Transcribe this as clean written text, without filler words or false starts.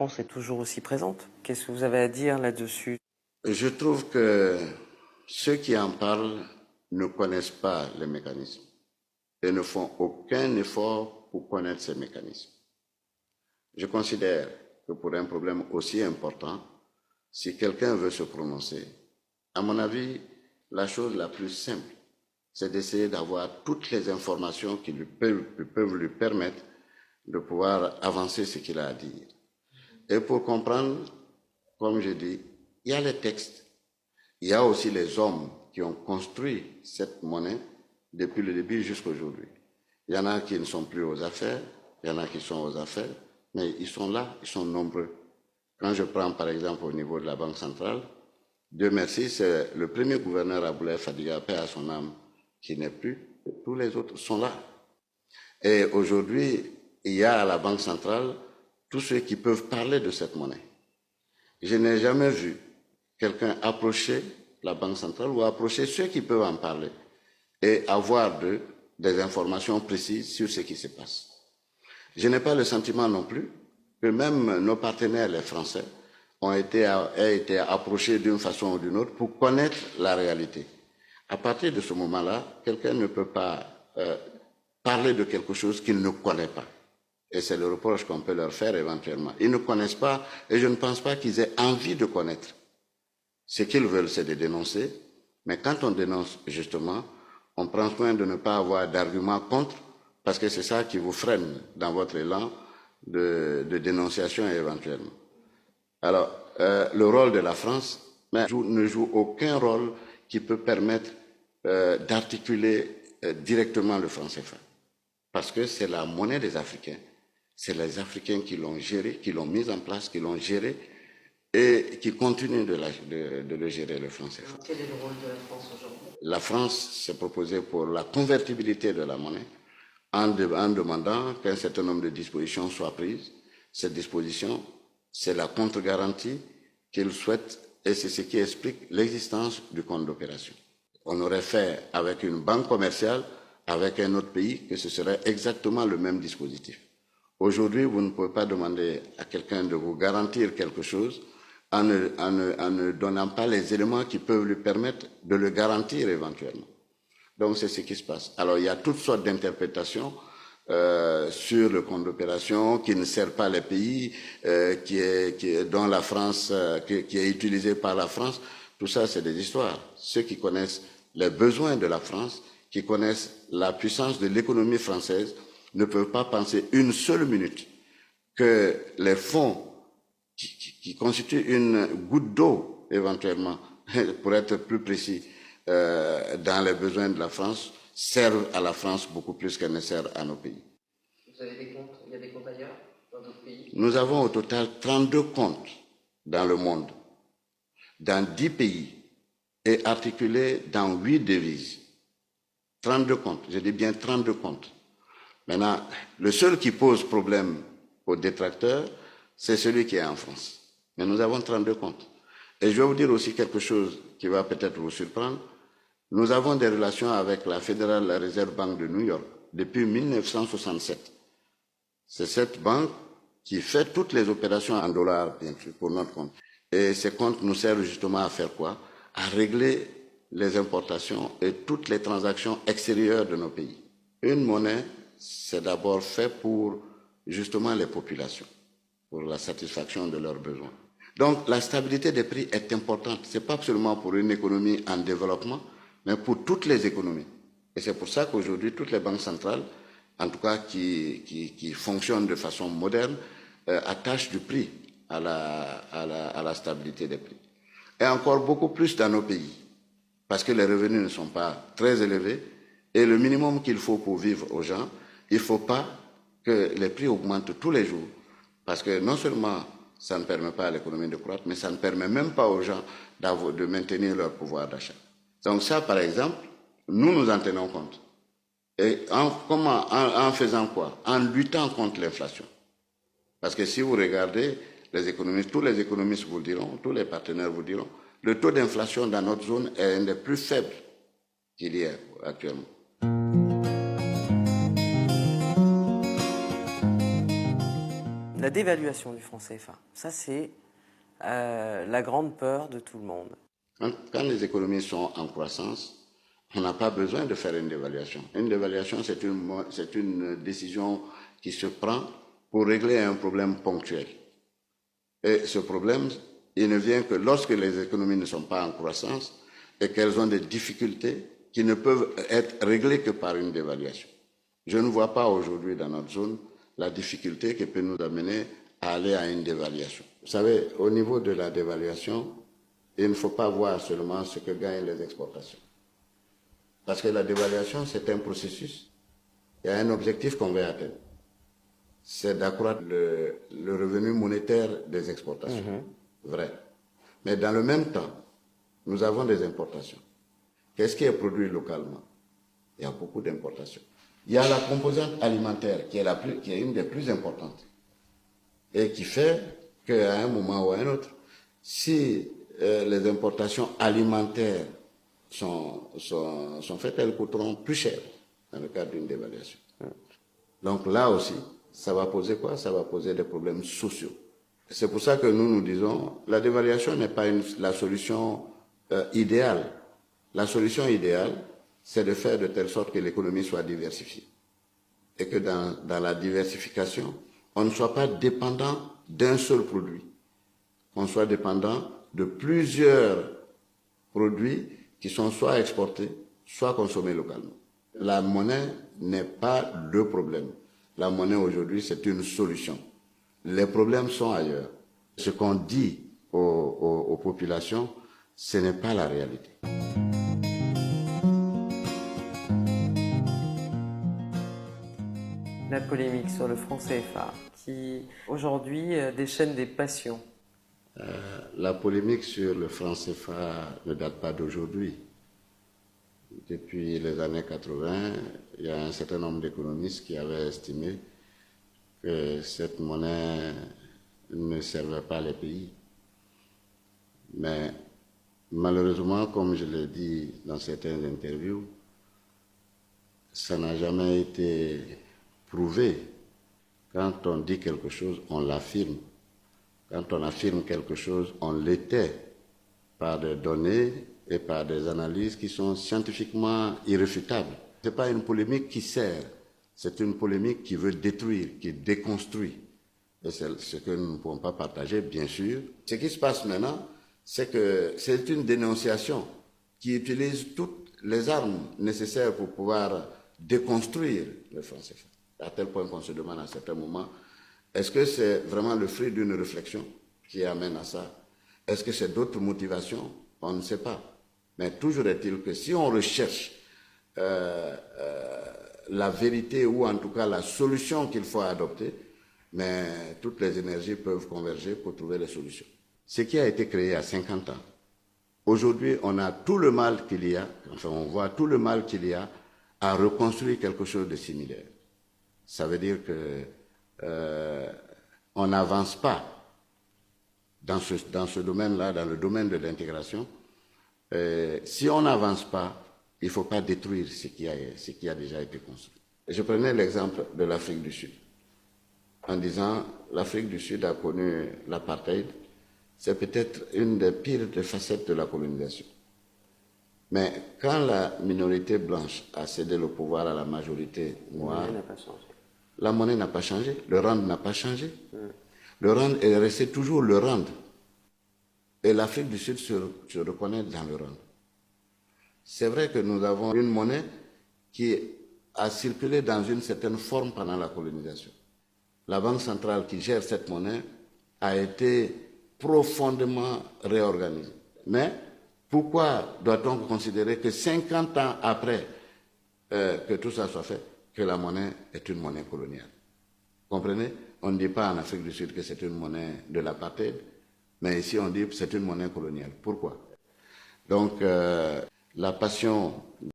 France est toujours aussi présente. Qu'est-ce que vous avez à dire là-dessus? Je trouve que ceux qui en parlent ne connaissent pas les mécanismes et ne font aucun effort pour connaître ces mécanismes. Je considère que pour un problème aussi important, si quelqu'un veut se prononcer, à mon avis, la chose la plus simple, c'est d'essayer d'avoir toutes les informations qui peuvent lui permettre de pouvoir avancer ce qu'il a à dire. Et pour comprendre, comme je dis, il y a les textes, il y a aussi les hommes qui ont construit cette monnaie depuis le début jusqu'à aujourd'hui. Il y en a qui ne sont plus aux affaires, il y en a qui sont aux affaires, mais ils sont là, ils sont nombreux. Quand je prends par exemple au niveau de la Banque centrale, Dieu merci, c'est le premier gouverneur Aboulaye Fadiga, paix à son âme, qui n'est plus, tous les autres sont là. Et aujourd'hui, il y a à la Banque centrale tous ceux qui peuvent parler de cette monnaie. Je n'ai jamais vu quelqu'un approcher la Banque centrale ou approcher ceux qui peuvent en parler et avoir des informations précises sur ce qui se passe. Je n'ai pas le sentiment non plus que même nos partenaires, les Français, aient été approchés d'une façon ou d'une autre pour connaître la réalité. À partir de ce moment-là, quelqu'un ne peut pas parler de quelque chose qu'il ne connaît pas. Et c'est le reproche qu'on peut leur faire éventuellement. Ils ne connaissent pas et je ne pense pas qu'ils aient envie de connaître. Ce qu'ils veulent, c'est de dénoncer. Mais quand on dénonce, justement, on prend soin de ne pas avoir d'arguments contre, parce que c'est ça qui vous freine dans votre élan de dénonciation éventuellement. Alors, le rôle de la France ne joue aucun rôle qui peut permettre d'articuler directement le franc CFA. Parce que c'est la monnaie des Africains. C'est les Africains qui l'ont géré, qui l'ont mise en place, qui l'ont géré et qui continuent de le gérer, le franc CFA. Quel est le rôle de la France aujourd'hui? La France s'est proposée pour la convertibilité de la monnaie en demandant qu'un certain nombre de dispositions soient prises. Cette disposition, c'est la contre-garantie qu'ils souhaitent et c'est ce qui explique l'existence du compte d'opération. On aurait fait avec une banque commerciale, avec un autre pays, que ce serait exactement le même dispositif. Aujourd'hui, vous ne pouvez pas demander à quelqu'un de vous garantir quelque chose en ne donnant pas les éléments qui peuvent lui permettre de le garantir éventuellement. Donc c'est ce qui se passe. Alors il y a toutes sortes d'interprétations sur le compte d'opération qui ne sert pas les pays, dont la France, qui est utilisé par la France. Tout ça, c'est des histoires. Ceux qui connaissent les besoins de la France, qui connaissent la puissance de l'économie française, ne peuvent pas penser une seule minute que les fonds qui constituent une goutte d'eau, éventuellement, pour être plus précis, dans les besoins de la France, servent à la France beaucoup plus qu'elles ne servent à nos pays. Vous avez des comptes? Il y a des comptes ailleurs, dans d'autres pays? Nous avons au total 32 comptes dans le monde, dans 10 pays, et articulés dans 8 devises. 32 comptes, je dis bien 32 comptes. Maintenant, le seul qui pose problème aux détracteurs, c'est celui qui est en France. Mais nous avons 32 comptes. Et je vais vous dire aussi quelque chose qui va peut-être vous surprendre. Nous avons des relations avec la Federal Reserve Bank de New York depuis 1967. C'est cette banque qui fait toutes les opérations en dollars, bien sûr, pour notre compte. Et ces comptes nous servent justement à faire quoi? À régler les importations et toutes les transactions extérieures de nos pays. Une monnaie, c'est d'abord fait pour justement les populations, pour la satisfaction de leurs besoins. Donc la stabilité des prix est importante. Ce n'est pas seulement pour une économie en développement, mais pour toutes les économies. Et c'est pour ça qu'aujourd'hui, toutes les banques centrales, en tout cas qui fonctionnent de façon moderne, attachent du prix à la stabilité des prix. Et encore beaucoup plus dans nos pays, parce que les revenus ne sont pas très élevés, et le minimum qu'il faut pour vivre aux gens, il ne faut pas que les prix augmentent tous les jours, parce que non seulement ça ne permet pas à l'économie de croître, mais ça ne permet même pas aux gens de maintenir leur pouvoir d'achat. Donc ça, par exemple, nous en tenons compte. Et en faisant quoi? En luttant contre l'inflation. Parce que si vous regardez les économistes, tous les économistes vous le diront, tous les partenaires vous diront, le taux d'inflation dans notre zone est un des plus faibles qu'il y a actuellement. La la dévaluation du franc CFA. Ça, c'est la grande peur de tout le monde. Quand les économies sont en croissance, on n'a pas besoin de faire une dévaluation. Une dévaluation, c'est une décision qui se prend pour régler un problème ponctuel. Et ce problème, il ne vient que lorsque les économies ne sont pas en croissance et qu'elles ont des difficultés qui ne peuvent être réglées que par une dévaluation. Je ne vois pas aujourd'hui dans notre zone la difficulté qui peut nous amener à aller à une dévaluation. Vous savez, au niveau de la dévaluation, il ne faut pas voir seulement ce que gagnent les exportations. Parce que la dévaluation, c'est un processus. Il y a un objectif qu'on veut atteindre. C'est d'accroître le revenu monétaire des exportations. Vrai. Mais dans le même temps, nous avons des importations. Qu'est-ce qui est produit localement? Il y a beaucoup d'importations. Il y a la composante alimentaire qui est une des plus importantes et qui fait qu'à un moment ou à un autre, si les importations alimentaires sont faites, elles coûteront plus cher dans le cadre d'une dévaluation. Donc là aussi, ça va poser quoi? Ça va poser des problèmes sociaux. C'est pour ça que nous disons, la dévaluation n'est pas la solution idéale. La solution idéale, c'est de faire de telle sorte que l'économie soit diversifiée. Et que dans la diversification, on ne soit pas dépendant d'un seul produit. On soit dépendant de plusieurs produits qui sont soit exportés, soit consommés localement. La monnaie n'est pas le problème. La monnaie aujourd'hui, c'est une solution. Les problèmes sont ailleurs. Ce qu'on dit aux populations, ce n'est pas la réalité. La polémique sur le franc CFA, qui aujourd'hui déchaîne des passions. La polémique sur le franc CFA ne date pas d'aujourd'hui. Depuis les années 80, il y a un certain nombre d'économistes qui avaient estimé que cette monnaie ne servait pas les pays. Mais malheureusement, comme je l'ai dit dans certaines interviews, ça n'a jamais été prouvé. Quand on dit quelque chose, on l'affirme. Quand on affirme quelque chose, on l'était par des données et par des analyses qui sont scientifiquement irréfutables. Ce n'est pas une polémique qui sert, c'est une polémique qui veut détruire, qui déconstruit. Et c'est ce que nous ne pouvons pas partager, bien sûr. Ce qui se passe maintenant, c'est que c'est une dénonciation qui utilise toutes les armes nécessaires pour pouvoir déconstruire le franc CFA. À tel point qu'on se demande à certains moments, est-ce que c'est vraiment le fruit d'une réflexion qui amène à ça? Est-ce que c'est d'autres motivations? On ne sait pas. Mais toujours est-il que si on recherche la vérité ou en tout cas la solution qu'il faut adopter, mais toutes les énergies peuvent converger pour trouver les solutions. Ce qui a été créé il y a 50 ans, aujourd'hui on a tout le mal qu'il y a, enfin on voit tout le mal qu'il y a à reconstruire quelque chose de similaire. Ça veut dire que on n'avance pas dans ce domaine-là, dans le domaine de l'intégration. Si on n'avance pas, il ne faut pas détruire ce qui a déjà été construit. Je prenais l'exemple de l'Afrique du Sud, en disant l'Afrique du Sud a connu l'apartheid, c'est peut-être une des pires des facettes de la colonisation. Mais quand la minorité blanche a cédé le pouvoir à la majorité noire, la monnaie n'a pas changé, le rand n'a pas changé. Le rand est resté toujours le rand. Et l'Afrique du Sud se reconnaît dans le rand. C'est vrai que nous avons une monnaie qui a circulé dans une certaine forme pendant la colonisation. La Banque centrale qui gère cette monnaie a été profondément réorganisée. Mais pourquoi doit-on considérer que 50 ans après que tout ça soit fait, que la monnaie est une monnaie coloniale? Comprenez? On ne dit pas en Afrique du Sud que c'est une monnaie de l'apartheid, mais ici on dit que c'est une monnaie coloniale. Pourquoi? Donc la passion